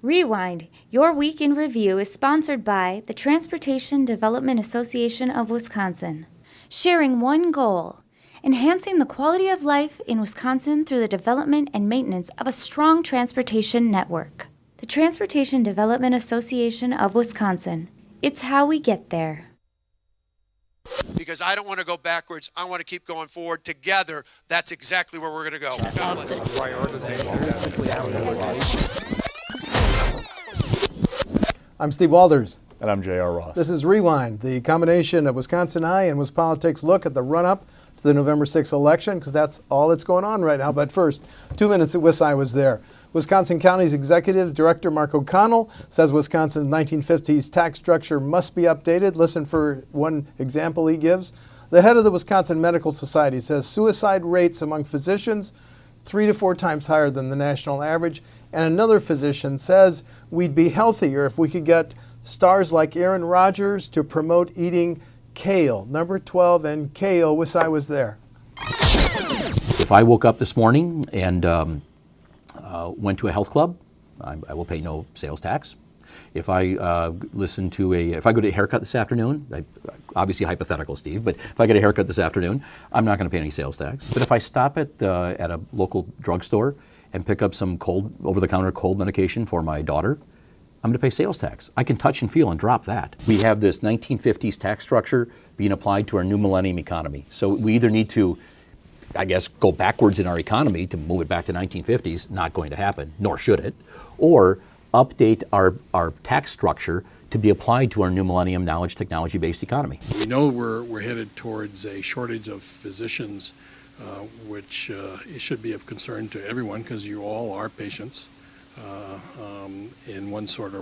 Rewind, your week in review is sponsored by the Transportation Development Association of Wisconsin, sharing one goal, enhancing the quality of life in Wisconsin through the development and maintenance of a strong transportation network. The Transportation Development Association of Wisconsin. It's how we get there. Because I don't want to go backwards. I want to keep going forward. Together, that's exactly where we're going to go. God bless you. I'm Steve Walders. And I'm J.R. Ross. This is Rewind, the combination of WisconsinEye and WisPolitics look at the run-up to the November 6th election, because that's all that's going on right now. But first, 2 minutes at WisI was there. Wisconsin County's Executive Director Mark O'Connell says Wisconsin's 1950s tax structure must be updated. Listen for one example he gives. The head of the Wisconsin Medical Society says suicide rates among physicians 3 to 4 times higher than the national average. And another physician says we'd be healthier if we could get stars like Aaron Rodgers to promote eating kale. Number 12 and kale, WisI was there. If I woke up this morning and went to a health club, I will pay no sales tax. If I if I go to a haircut this afternoon, obviously hypothetical, Steve, but if I get a haircut this afternoon, I'm not going to pay any sales tax. But if I stop at a local drugstore and pick up some over-the-counter cold medication for my daughter, I'm going to pay sales tax. I can touch and feel and drop that. We have this 1950s tax structure being applied to our new millennium economy. So we either need to, I guess, go backwards in our economy to move it back to 1950s, not going to happen, nor should it, or update our tax structure to be applied to our new millennium knowledge technology-based economy. We know we're headed towards a shortage of physicians, which it should be of concern to everyone because you all are patients in one sort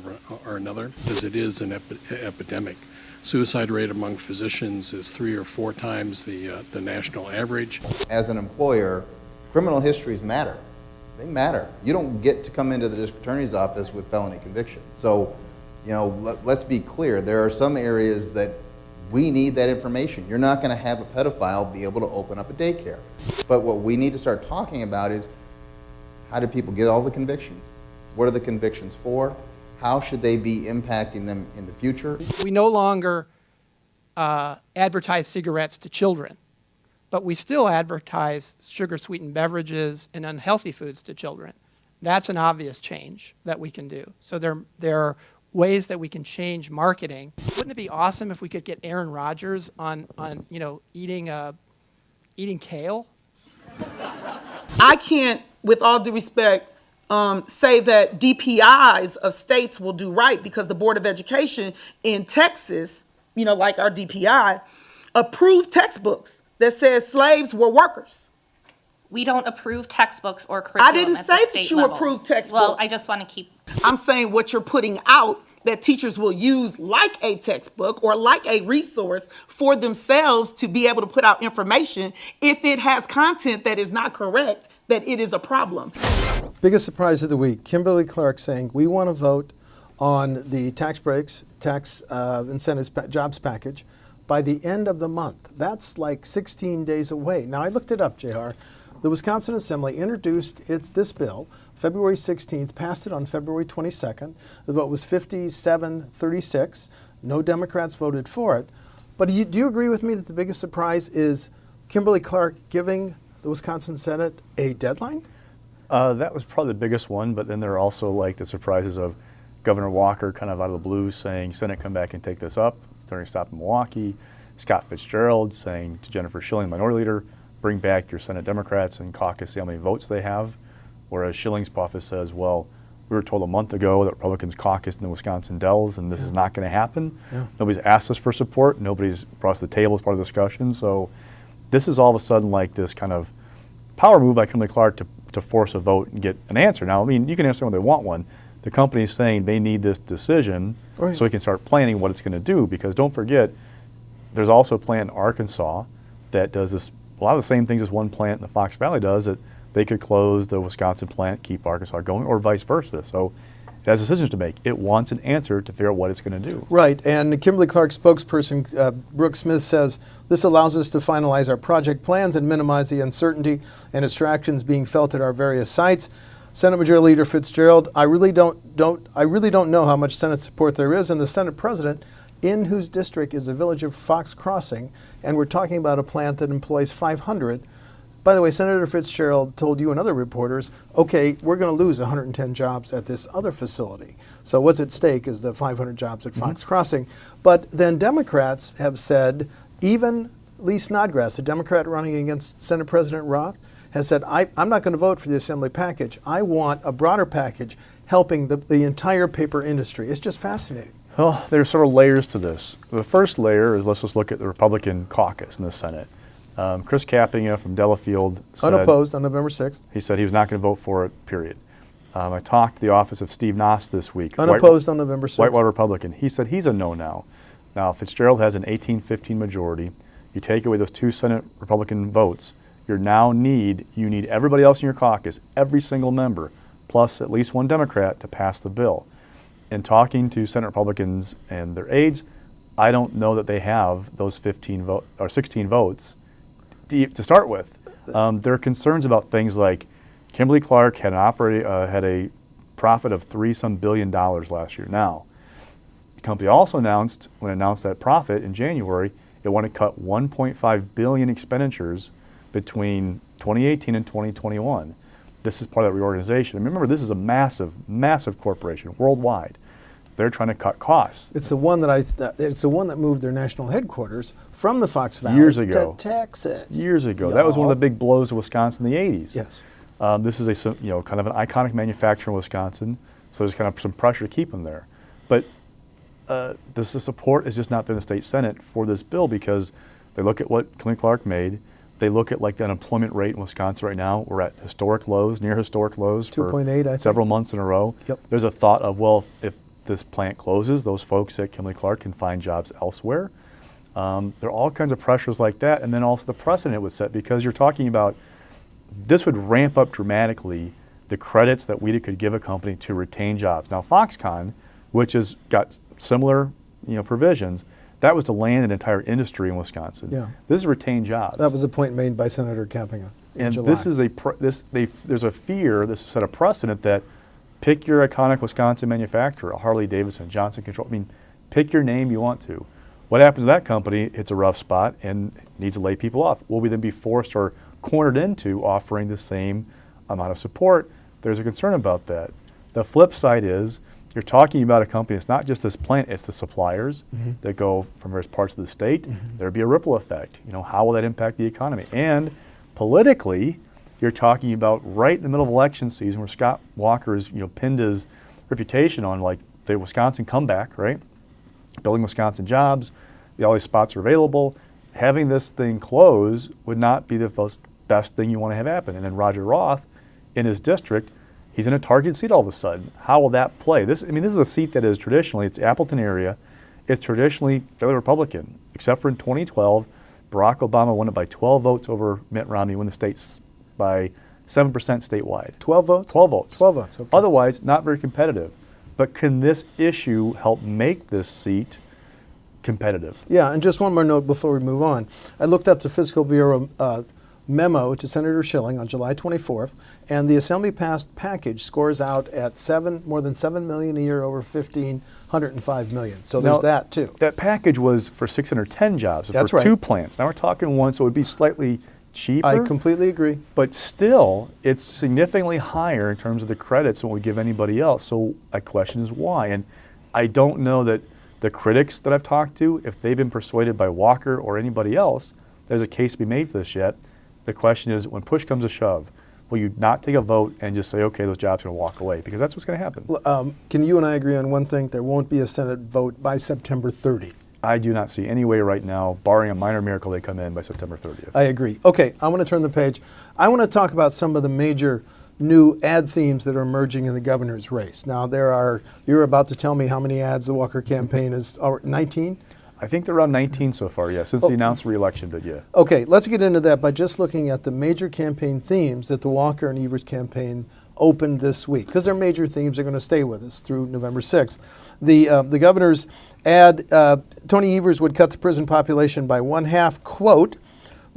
or another, because it is an epidemic. Suicide rate among physicians is 3 or 4 times the national average. As an employer, criminal histories matter. They matter. You don't get to come into the district attorney's office with felony convictions. So, let's be clear. There are some areas that we need that information. You're not going to have a pedophile be able to open up a daycare. But what we need to start talking about is, how do people get all the convictions? What are the convictions for? How should they be impacting them in the future? We no longer advertise cigarettes to children, but we still advertise sugar-sweetened beverages and unhealthy foods to children. That's an obvious change that we can do. So there are ways that we can change marketing. Wouldn't it be awesome if we could get Aaron Rodgers on eating kale? I can't, with all due respect, say that DPIs of states will do right, because the Board of Education in Texas, like our DPI, approved textbooks that says slaves were workers. We don't approve textbooks or curriculum. I didn't say that you approve textbooks. Well, I just want to keep... I'm saying what you're putting out that teachers will use like a textbook or like a resource for themselves to be able to put out information. If it has content that is not correct, that it is a problem. Biggest surprise of the week, Kimberly-Clark saying we want to vote on the tax breaks, tax incentives, jobs package by the end of the month. That's like 16 days away. Now, I looked it up, JR. The Wisconsin Assembly introduced this bill February 16th, passed it on February 22nd. The vote was 57-36. No Democrats voted for it. But do you agree with me that the biggest surprise is Kimberly-Clark giving the Wisconsin Senate a deadline? That was probably the biggest one, but then there are also like the surprises of Governor Walker kind of out of the blue saying, Senate, come back and take this up. Attorney stop in Milwaukee. Scott Fitzgerald saying to Jennifer Schilling, Minority Leader, bring back your Senate Democrats and caucus, see how many votes they have. Whereas Schilling's office says, well, we were told a month ago that Republicans caucused in the Wisconsin Dells, and this is not going to happen. Yeah. Nobody's asked us for support. Nobody's brought us to the table as part of the discussion. So this is all of a sudden like this kind of power move by Kimberly-Clark to force a vote and get an answer. Now, I mean, you can understand why they want one. The company is saying they need this decision so we can start planning what it's going to do, because don't forget, there's also a plant in Arkansas that does this, a lot of the same things as one plant in the Fox Valley does, that they could close the Wisconsin plant, keep Arkansas going, or vice versa. So it has decisions to make. It wants an answer to figure out what it's going to do. Right, and Kimberly-Clark spokesperson Brooke Smith says this allows us to finalize our project plans and minimize the uncertainty and distractions being felt at our various sites. Senate Majority Leader Fitzgerald, I really don't know how much Senate support there is, and the Senate President, in whose district is the village of Fox Crossing, and we're talking about a plant that employs 500. By the way, Senator Fitzgerald told you and other reporters, okay, we're going to lose 110 jobs at this other facility. So what's at stake is the 500 jobs at Fox Crossing. But then Democrats have said, even Lee Snodgrass, a Democrat running against Senate President Roth, has said, I'm not going to vote for the assembly package. I want a broader package helping the entire paper industry. It's just fascinating. Well, there are several layers to this. The first layer is, let's just look at the Republican caucus in the Senate. Chris Kappinga from Delafield said, unopposed on November 6th. He said he was not going to vote for it, period. I talked to the office of Steve Noss this week. Unopposed on November 6th. Whitewater Republican. He said he's a no now. Now, Fitzgerald has an 18-15 majority. You take away those 2 Senate Republican votes, you need everybody else in your caucus, every single member, plus at least 1 Democrat to pass the bill. In talking to Senate Republicans and their aides, I don't know that they have those 16 votes to start with. There are concerns about things like Kimberly-Clark had a profit of $3 billion last year. Now, the company also announced that profit in January, it wanted to cut $1.5 billion expenditures between 2018 and 2021. This is part of that reorganization. And remember, this is a massive, massive corporation worldwide. They're trying to cut costs. It's the one that moved their national headquarters from the Fox Valley years ago to Texas. Years ago. That was one of the big blows to Wisconsin in the 80s. Yes. This is kind of an iconic manufacturer in Wisconsin, so there's kind of some pressure to keep them there. But the support is just not there in the state Senate for this bill because they look at what Kimberly-Clark made. They look at like the unemployment rate in Wisconsin right now. We're at historic lows, near historic lows 2.8, for several months in a row. Yep. There's a thought of, well, if this plant closes, those folks at Kimberly-Clark can find jobs elsewhere. There are all kinds of pressures like that, and then also the precedent it would set because you're talking about this would ramp up dramatically the credits that we could give a company to retain jobs. Now, Foxconn, which has got similar provisions, that was to land an entire industry in Wisconsin. Yeah. This is retained jobs. That was a point made by Senator Kappinga in July. This is there's a fear, this set a precedent that pick your iconic Wisconsin manufacturer, a Harley Davidson, Johnson Control. I mean, pick your name you want to. What happens to that company? It's a rough spot and needs to lay people off. Will we then be forced or cornered into offering the same amount of support? There's a concern about that. The flip side is you're talking about a company, it's not just this plant, it's the suppliers that go from various parts of the state. There'd be a ripple effect. How will that impact the economy? And politically, you're talking about right in the middle of election season where Scott Walker has pinned his reputation on like the Wisconsin comeback, right? Building Wisconsin jobs, all these spots are available. Having this thing close would not be the best thing you want to have happen. And then Roger Roth in his district, he's in a targeted seat all of a sudden. How will that play? This is a seat that is traditionally, it's Appleton area, it's traditionally fairly Republican, except for in 2012, Barack Obama won it by 12 votes over Mitt Romney, won the state by 7% statewide. 12 votes? 12 votes. 12 votes, okay. Otherwise, not very competitive. But can this issue help make this seat competitive? Yeah, and just one more note before we move on. I looked up the Fiscal Bureau memo to Senator Schilling on July 24th, and the Assembly passed package scores out at more than $7 million a year over 1,505 million. So there's that too. That package was for 610 jobs. That's for right. 2 plants. Now we're talking one, so it would be slightly cheaper. I completely agree. But still, it's significantly higher in terms of the credits than we give anybody else. So my question is why? And I don't know that the critics that I've talked to, if they've been persuaded by Walker or anybody else, there's a case to be made for this yet. The question is, when push comes to shove, will you not take a vote and just say, okay, those jobs are going to walk away? Because that's what's going to happen. Can you and I agree on one thing? There won't be a Senate vote by September 30. I do not see any way right now, barring a minor miracle, they come in by September 30th. I agree. Okay, I want to turn the page. I want to talk about some of the major new ad themes that are emerging in the governor's race. Now, you're about to tell me how many ads the Walker campaign is, 19? I think they're around 19 so far, yeah, since he announced the re-election bid, yeah. Okay, let's get into that by just looking at the major campaign themes that the Walker and Evers campaign opened this week, because they're major themes that are going to stay with us through November 6th. The governor's ad, Tony Evers would cut the prison population by 1/2, quote,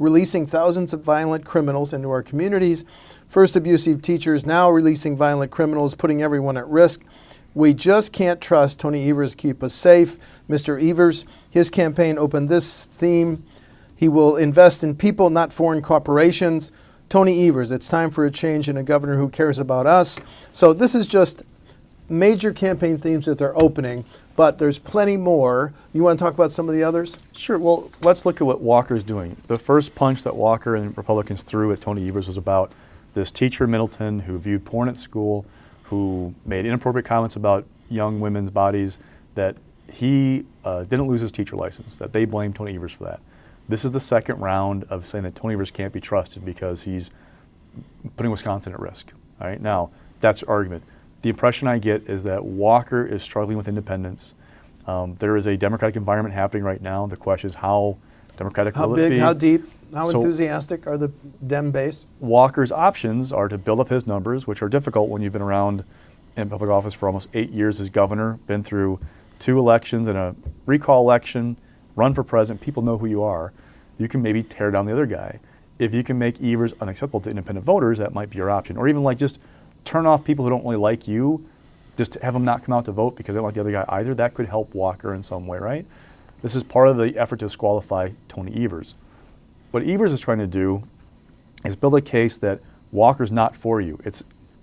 releasing thousands of violent criminals into our communities. First abusive teachers now releasing violent criminals, putting everyone at risk. We just can't trust Tony Evers keep us safe. Mr. Evers, his campaign opened this theme. He will invest in people, not foreign corporations. Tony Evers, it's time for a change and a governor who cares about us. So this is just major campaign themes that they're opening, but there's plenty more. You want to talk about some of the others? Sure. Well, let's look at what Walker's doing. The first punch that Walker and Republicans threw at Tony Evers was about this teacher in Middleton who viewed porn at school, who made inappropriate comments about young women's bodies, that he didn't lose his teacher license, that they blamed Tony Evers for that. This is the second round of saying that Tony Evers can't be trusted because he's putting Wisconsin at risk. All right, now that's your argument. The impression I get is that Walker is struggling with independence. There is a Democratic environment happening right now. The question is how Democratic will it be? How deep, how enthusiastic are the Dem base? Walker's options are to build up his numbers, which are difficult when you've been around in public office for almost 8 years as governor, been through 2 elections and a recall election, run for president, people know who you are. You can maybe tear down the other guy. If you can make Evers unacceptable to independent voters, that might be your option. Or even like just turn off people who don't really like you, just have them not come out to vote because they don't like the other guy either. That could help Walker in some way, right? This is part of the effort to disqualify Tony Evers. What Evers is trying to do is build a case that Walker's not for you.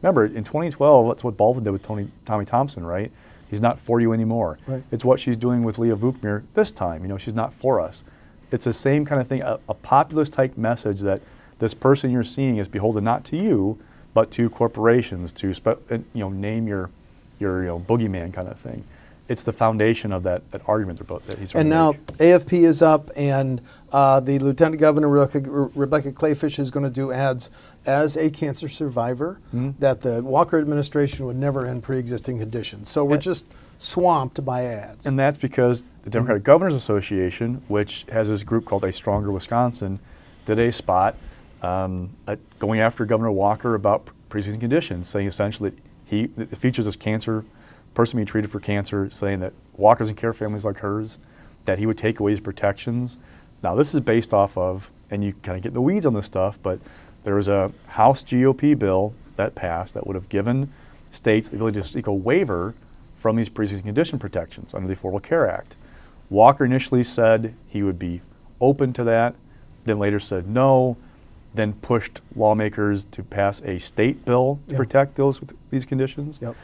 Remember, in 2012, that's what Baldwin did with Tommy Thompson, right? He's not for you anymore. Right. It's what she's doing with Leah Vukmir this time. She's not for us. It's the same kind of thing, a populist type message that this person you're seeing is beholden not to you, but to corporations, to name your boogeyman kind of thing. It's the foundation of that argument that he's trying and to now make. AFP is up, and the Lieutenant Governor Rebecca Clayfish is going to do ads as a cancer survivor that the Walker administration would never end pre-existing conditions. So we're just swamped by ads. And that's because the Democratic Governors Association, which has this group called A Stronger Wisconsin, did a spot going after Governor Walker about pre-existing conditions, saying essentially that it features this cancer person being treated for cancer, saying that Walker doesn't care families like hers, that he would take away his protections. Now this is based off of, and you kind of get in the weeds on this stuff, but there was a House GOP bill that passed that would have given states the ability to seek a waiver from these pre-existing condition protections under the Affordable Care Act. Walker initially said he would be open to that, then later said no, then pushed lawmakers to pass a state bill to protect those with these conditions. Yep.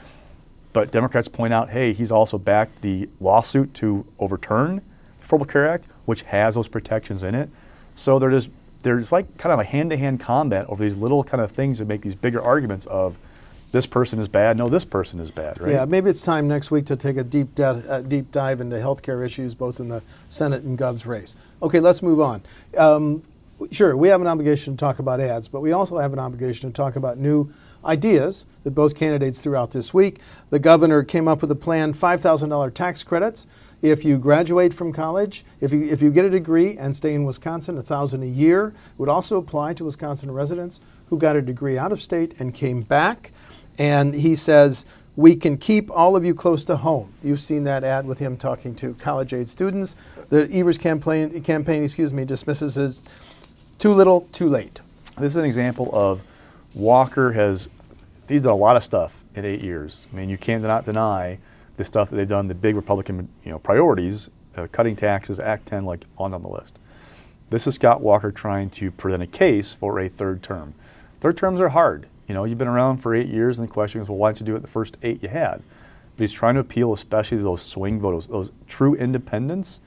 But Democrats point out, hey, he's also backed the lawsuit to overturn the Affordable Care Act, which has those protections in it. So there's like kind of a hand-to-hand combat over these little kind of things that make these bigger arguments of this person is bad, no, this person is bad, right? Yeah, maybe it's time next week to take a deep dive into healthcare issues, both in the Senate and Gov's race. Okay, let's move on. Sure, we have an obligation to talk about ads, but we also have an obligation to talk about new ideas that both candidates threw out this week. The governor came up with a plan, $5,000 tax credits. If you graduate from college, if you get a degree and stay in Wisconsin, $1,000 a year. It would also apply to Wisconsin residents who got a degree out of state and came back. And he says, we can keep all of you close to home. You've seen that ad with him talking to college-age students. The Evers campaign dismisses as too little, too late. This is an example of Walker he's done a lot of stuff in 8 years. I mean, you can't deny the stuff that they've done, the big Republican priorities, cutting taxes, Act 10, like on the list. This is Scott Walker trying to present a case for a third term. Third terms are hard. You've been around for 8 years, and the question is, well, why didn't you do it the first 8 you had? But he's trying to appeal especially to those swing voters, those true independents.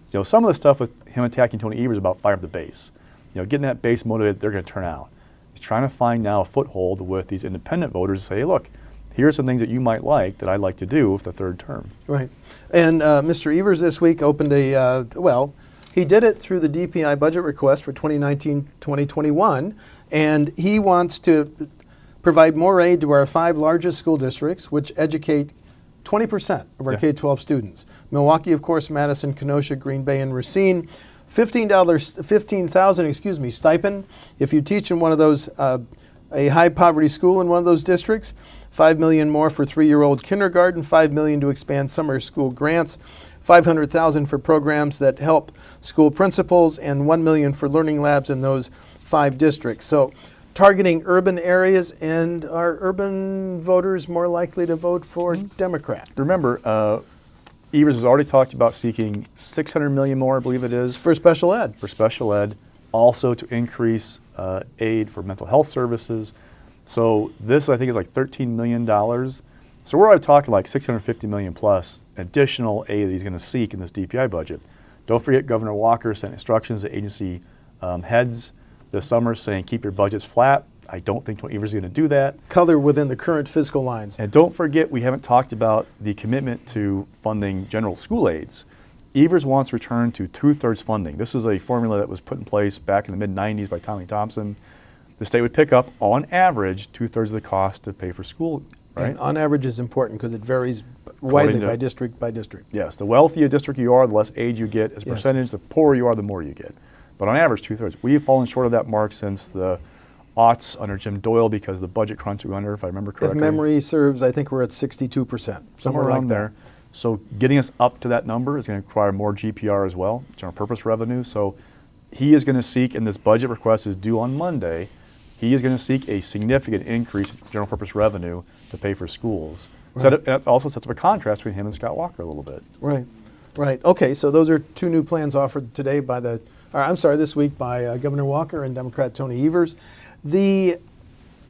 Some of the stuff with him attacking Tony Evers about fire up the base. Getting that base motivated, they're going to turn out. He's trying to find now a foothold with these independent voters to say, hey, look, here's some things that you might like that I'd like to do with the third term. Right. And Mr. Evers this week opened he did it through the DPI budget request for 2019-2021, and he wants to provide more aid to our 5 largest school districts, which educate 20% of our K-12 students. Milwaukee, of course, Madison, Kenosha, Green Bay, and Racine. $15,000 stipend if you teach in one of those, a high poverty school in one of those districts. $5 million more for 3-year-old kindergarten, $5 million to expand summer school grants, $500,000 for programs that help school principals, and $1 million for learning labs in those 5 districts. So targeting urban areas, and are urban voters more likely to vote for Democrat? Remember, Evers has already talked about seeking $600 million more, I believe it is. For special ed. For special ed, also to increase aid for mental health services. So this, I think, is like $13 million. So we're already talking like $650 million plus additional aid that he's going to seek in this DPI budget. Don't forget, Governor Walker sent instructions to agency heads this summer saying keep your budgets flat. I don't think Evers is going to do that. Color within the current fiscal lines. And don't forget, we haven't talked about the commitment to funding general school aids. Evers wants to return to 2/3 funding. This is a formula that was put in place back in the mid-90s by Tommy Thompson. The state would pick up, on average, 2/3 of the cost to pay for school, right? And on average is important because it varies widely by district by district. Yes, the wealthier district you are, the less aid you get as a percentage. The poorer you are, the more you get. But on average, 2/3. We've fallen short of that mark since the aughts under Jim Doyle because the budget crunch we were under, if I remember correctly. If memory serves, I think we're at 62%, somewhere around like there. So getting us up to that number is going to require more GPR as well, general purpose revenue. So he is going to seek, and this budget request is due on Monday, he is going to seek a significant increase in general purpose revenue to pay for schools. Right. And it also sets up a contrast between him and Scott Walker a little bit. Right, right. Okay, so those are 2 new plans offered today by this week by Governor Walker and Democrat Tony Evers. The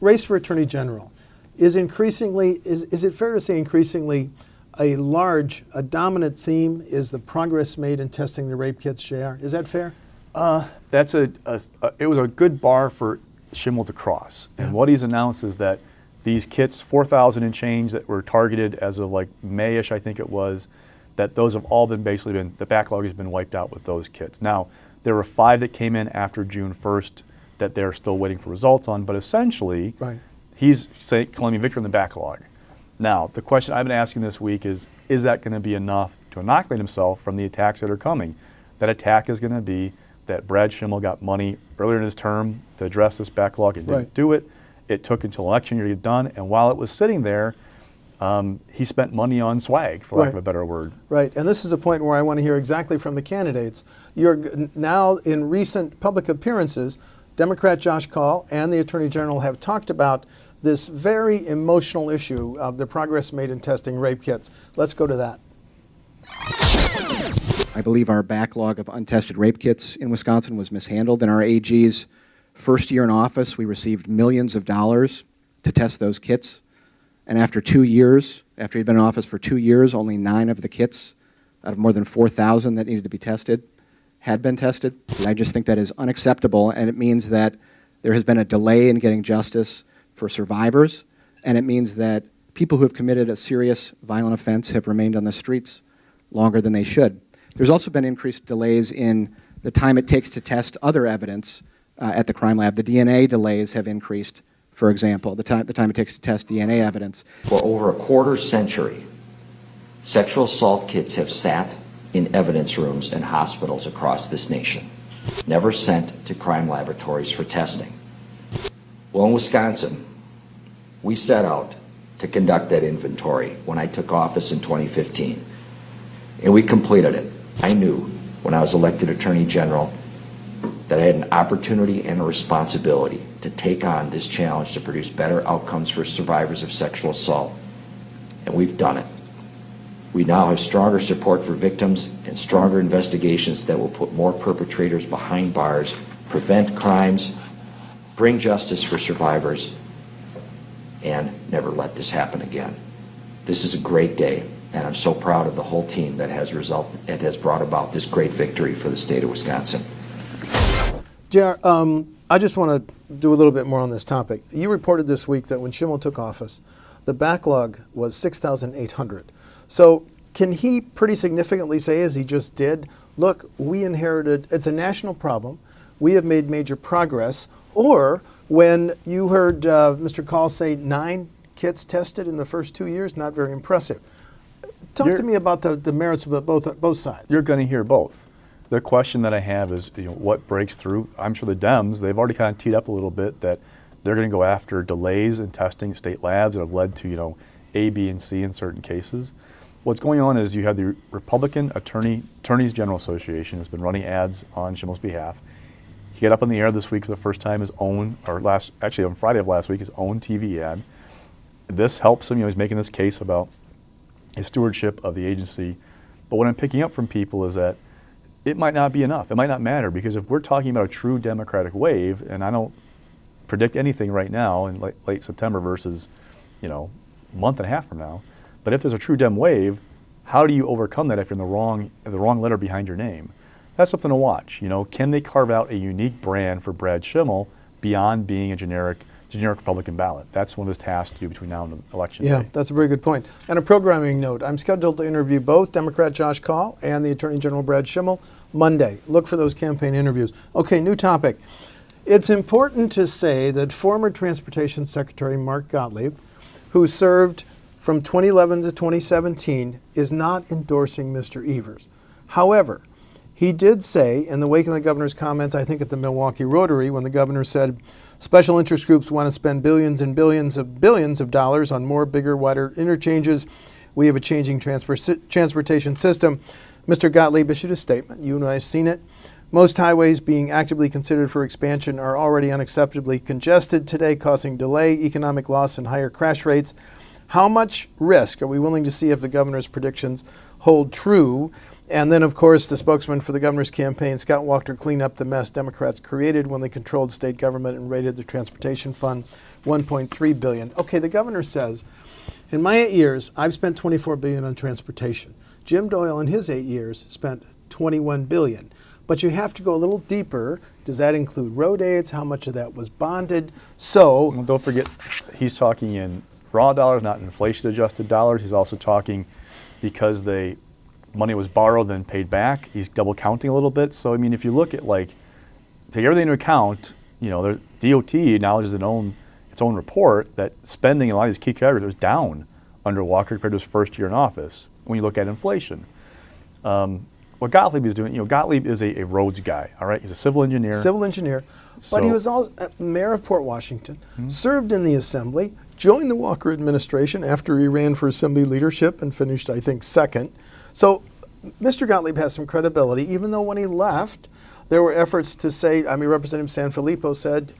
race for Attorney General is increasingly, is it fair to say increasingly a dominant theme is the progress made in testing the rape kits, JR? Is that fair? It was a good bar for Schimel to cross. And what he's announced is that these kits, 4,000 and change that were targeted as of like May-ish, I think it was, that those have all been the backlog has been wiped out with those kits. Now, there were 5 that came in after June 1st that they're still waiting for results on, but essentially, he's claiming victory in the backlog. Now, the question I've been asking this week is that going to be enough to inoculate himself from the attacks that are coming? That attack is going to be that Brad Schimel got money earlier in his term to address this backlog and didn't do it. It took until election year to get done, and while it was sitting there, he spent money on swag, for lack of a better word. Right, and this is a point where I want to hear exactly from the candidates. You're now, in recent public appearances, Democrat Josh Kaul and the Attorney General have talked about this very emotional issue of the progress made in testing rape kits. Let's go to that. I believe our backlog of untested rape kits in Wisconsin was mishandled. In our AG's first year in office, we received millions of dollars to test those kits. And after 2 years, after he'd been in office for 2 years, only 9 of the kits out of more than 4,000 that needed to be tested had been tested. And I just think that is unacceptable, and it means that there has been a delay in getting justice for survivors, and it means that people who have committed a serious violent offense have remained on the streets longer than they should. There's also been increased delays in the time it takes to test other evidence at the crime lab. The DNA delays have increased, for example, the time it takes to test DNA evidence. For over a quarter century, sexual assault kits have sat in evidence rooms in hospitals across this nation, never sent to crime laboratories for testing. Well, in Wisconsin, we set out to conduct that inventory when I took office in 2015, and we completed it. I knew when I was elected Attorney General that I had an opportunity and a responsibility to take on this challenge to produce better outcomes for survivors of sexual assault, and we've done it. We now have stronger support for victims and stronger investigations that will put more perpetrators behind bars, prevent crimes, bring justice for survivors, and never let this happen again. This is a great day, and I'm so proud of the whole team that has brought about this great victory for the state of Wisconsin. JR, I just want to do a little bit more on this topic. You reported this week that when Schimel took office, the backlog was 6,800. So can he pretty significantly say, as he just did, look, we inherited, it's a national problem, we have made major progress, or when you heard Mr. Kaul say 9 kits tested in the first 2 years, not very impressive. Talk to me about the merits of both sides. You're going to hear both. The question that I have is, what breaks through? I'm sure the Dems, they've already kind of teed up a little bit that they're going to go after delays in testing state labs that have led to, A, B, and C in certain cases. what's going on is you have the Republican Attorneys General Association has been running ads on Schimel's behalf. He got up on the air this week for the first time his own, actually on Friday of last week, his own TV ad. This helps him, he's making this case about his stewardship of the agency. But what I'm picking up from people is that it might not be enough. It might not matter, because if we're talking about a true Democratic wave, and I don't predict anything right now in late September versus, a month and a half from now, but if there's a true Dem wave, how do you overcome that if you're in the wrong letter behind your name? That's something to watch. Can they carve out a unique brand for Brad Schimel beyond being a generic Republican ballot? That's one of his tasks to do between now and election day. Yeah, that's a very good point. And a programming note, I'm scheduled to interview both Democrat Josh Kaul and the Attorney General Brad Schimel Monday. Look for those campaign interviews. Okay, new topic. It's important to say that former Transportation Secretary Mark Gottlieb, who served from 2011 to 2017, is not endorsing Mr. Evers. However, he did say, in the wake of the governor's comments, I think at the Milwaukee Rotary, when the governor said, special interest groups want to spend billions and billions of dollars on more, bigger, wider interchanges. We have a changing transportation system. Mr. Gottlieb issued a statement. You and I have seen it. Most highways being actively considered for expansion are already unacceptably congested today, causing delay, economic loss, and higher crash rates. How much risk are we willing to see if the governor's predictions hold true? And then, of course, the spokesman for the governor's campaign, Scott Walker, cleaned up the mess Democrats created when they controlled state government and raided the transportation fund, $1.3 billion. Okay, the governor says, in my 8 years, I've spent $24 billion on transportation. Jim Doyle, in his 8 years, spent $21 billion. But you have to go a little deeper. Does that include road aids? How much of that was bonded? So, well, don't forget, he's talking in raw dollars, not inflation-adjusted dollars. He's also talking because money was borrowed then paid back. He's double counting a little bit. So I mean, if you look at take everything into account, DOT acknowledges its own report that spending in a lot of these key categories was down under Walker compared to his first year in office. When you look at inflation, what Gottlieb is doing, Gottlieb is a roads guy. All right, he's a civil engineer. But he was also mayor of Port Washington, served in the assembly, joined the Walker administration after he ran for assembly leadership and finished, I think, second. So Mr. Gottlieb has some credibility, even though when he left, there were efforts to say, Representative Sanfilippo said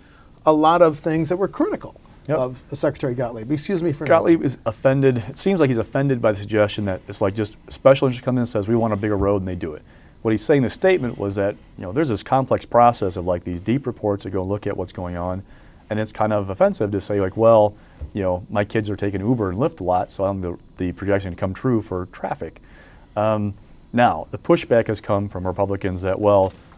a lot of things that were critical of Secretary Gottlieb. Excuse me for Gottlieb is offended. It seems like he's offended by the suggestion that it's like just special interest comes in and says, we want a bigger road, and they do it. What he's saying in the statement was that, there's this complex process of these deep reports that go look at what's going on, and it's kind of offensive to say my kids are taking Uber and Lyft a lot, so the projection can come true for traffic. Now, the pushback has come from Republicans that,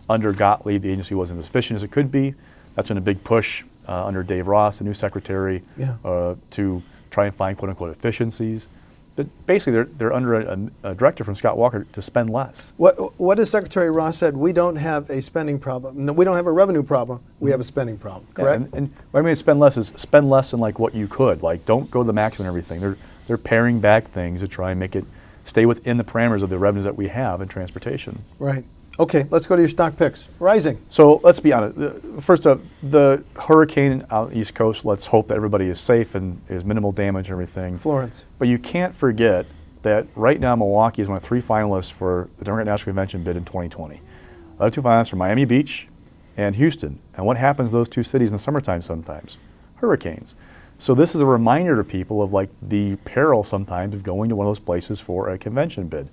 under Gottlieb, the agency wasn't as efficient as it could be. That's been a big push under Dave Ross, the new secretary, to try and find quote-unquote efficiencies. But basically, they're under a directive from Scott Walker to spend less. What has Secretary Ross said? We don't have a spending problem. No, we don't have a revenue problem. We have a spending problem, correct? Yeah, and what I mean spend less is spend less than what you could. Don't go to the maximum and everything. They're paring back things to try and make it stay within the parameters of the revenues that we have in transportation. Right. Okay, let's go to your stock picks. Rising. So let's be honest. First up, the hurricane out the East Coast, let's hope that everybody is safe and there's minimal damage and everything. Florence. But you can't forget that right now Milwaukee is one of 3 finalists for the Democratic National Convention bid in 2020. The other 2 finalists are Miami Beach and Houston. And what happens to those 2 cities in the summertime sometimes? Hurricanes. So this is a reminder to people of the peril sometimes of going to one of those places for a convention bid.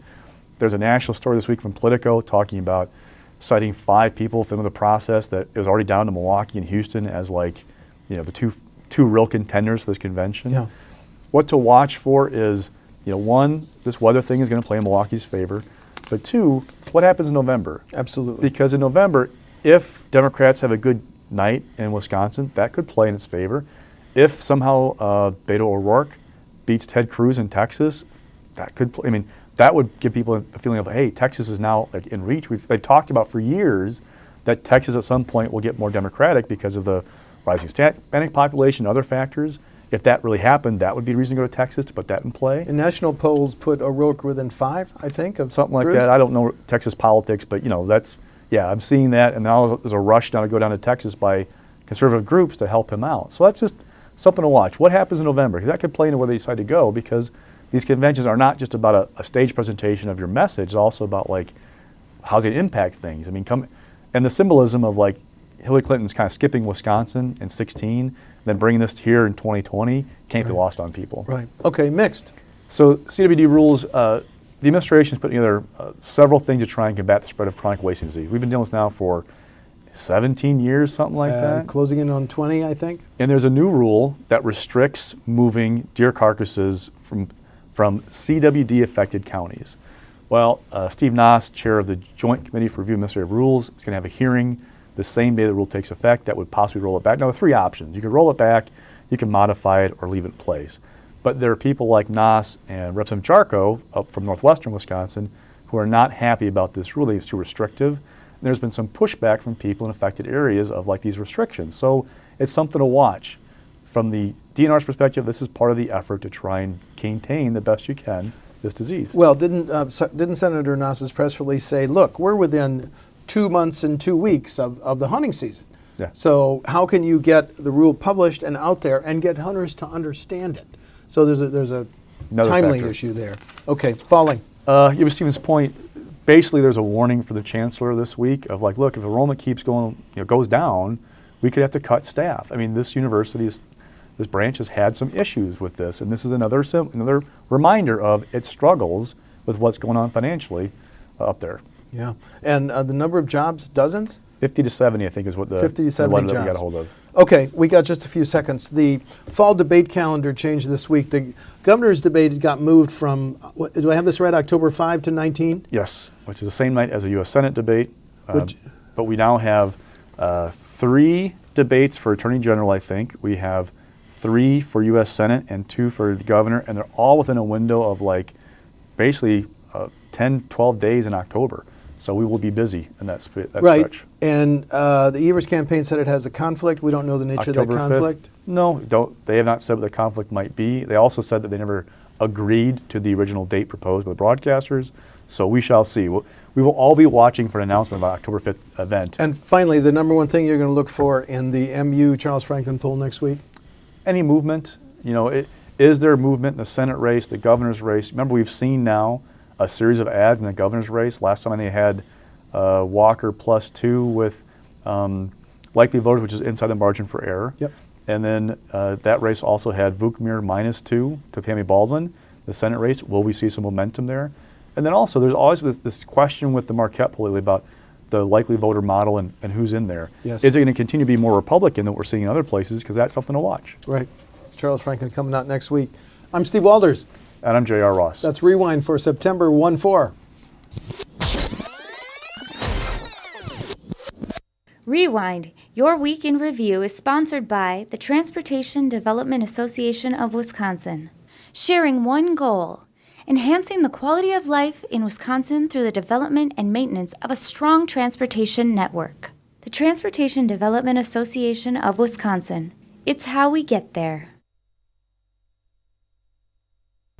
There's a national story this week from Politico talking about citing 5 people from the process that it was already down to Milwaukee and Houston as the two real contenders for this convention. Yeah. What to watch for is, 1, this weather thing is going to play in Milwaukee's favor, but 2, what happens in November? Absolutely. Because in November, if Democrats have a good night in Wisconsin, that could play in its favor. If somehow Beto O'Rourke beats Ted Cruz in Texas, that could play. That would give people a feeling of, hey, Texas is now in reach. They've talked about for years that Texas at some point will get more Democratic because of the rising Hispanic population and other factors. If that really happened, that would be a reason to go to Texas to put that in play. And national polls put O'Rourke within 5, I think, of something like Cruz. that. I don't know Texas politics, but I'm seeing that, and now there's a rush now to go down to Texas by conservative groups to help him out. So that's just something to watch. What happens in November? That could play into where they decide to go, because these conventions are not just about a stage presentation of your message, it's also about like how's it impact things. I mean, and the symbolism of like Hillary Clinton's kind of skipping Wisconsin in 16, then bringing this here in 2020 can't be lost on people. Right. Okay, mixed. So CWD rules, the administration is putting together several things to try and combat the spread of chronic wasting disease. We've been dealing with this now for 17 years, something like that. Closing in on 20, I think. And there's a new rule that restricts moving deer carcasses from CWD affected counties. Well, Steve Noss, chair of the Joint Committee for Review of Administrative Rules, is going to have a hearing the same day the rule takes effect that would possibly roll it back. Now, there are three options. You could roll it back, you can modify it, or leave it in place. But there are people like Noss and Representative Jarko up from northwestern Wisconsin who are not happy about this ruling. It's too restrictive. And there's been some pushback from people in affected areas of like these restrictions. So it's something to watch. From the DNR's perspective, this is part of the effort to try and contain the best you can this disease. Well, didn't Senator Noss's press release say, look, we're within 2 months and 2 weeks of the hunting season. Yeah. So how can you get the rule published and out there and get hunters to understand it? So there's a Another timely factor. issue there. Okay, falling. Yeah, but Stephen's point, basically there's a warning for the chancellor this week of like, look, if enrollment keeps going, goes down, we could have to cut staff. I mean, this branch has had some issues with this, and this is another reminder of its struggles with what's going on financially up there. Yeah, and the number of jobs, dozens? 50 to 70, I think, is what the 50 to 70 one jobs. that we got a hold of. Okay, we got just a few seconds. The fall debate calendar changed this week. The governor's debate got moved from, do I have this right, October 5 to 19? Yes, which is the same night as a U.S. Senate debate. But we now have 3 debates for Attorney General, I think. We have 3 for U.S. Senate and 2 for the governor, and they're all within a window of like basically 10, 12 days in October. So we will be busy in that stretch. Right, and the Evers campaign said it has a conflict. We don't know the nature October of that conflict. 5th? No, they have not said what the conflict might be. They also said that they never agreed to the original date proposed by the broadcasters. So we shall see. We will all be watching for an announcement about October 5th event. And finally, the number one thing you're going to look for in the MU Charles Franklin poll next week? Any movement. Is there movement in the Senate race, the governor's race? Remember, we've seen now a series of ads in the governor's race. Last time they had Walker +2 with likely voters, which is inside the margin for error. Yep. And then that race also had Vukmir -2 to Tammy Baldwin. The Senate race, will we see some momentum there? And then also there's always this question with the Marquette poll lately about the likely voter model and who's in there. Yes. Is it going to continue to be more Republican than what we're seeing in other places? Because that's something to watch. Right. Charles Franklin coming out next week. I'm Steve Walders. And I'm J.R. Ross. That's Rewind for September 1-4. Rewind, Your Week in Review is sponsored by the Transportation Development Association of Wisconsin. Sharing one goal, enhancing the quality of life in Wisconsin through the development and maintenance of a strong transportation network. The Transportation Development Association of Wisconsin. It's how we get there.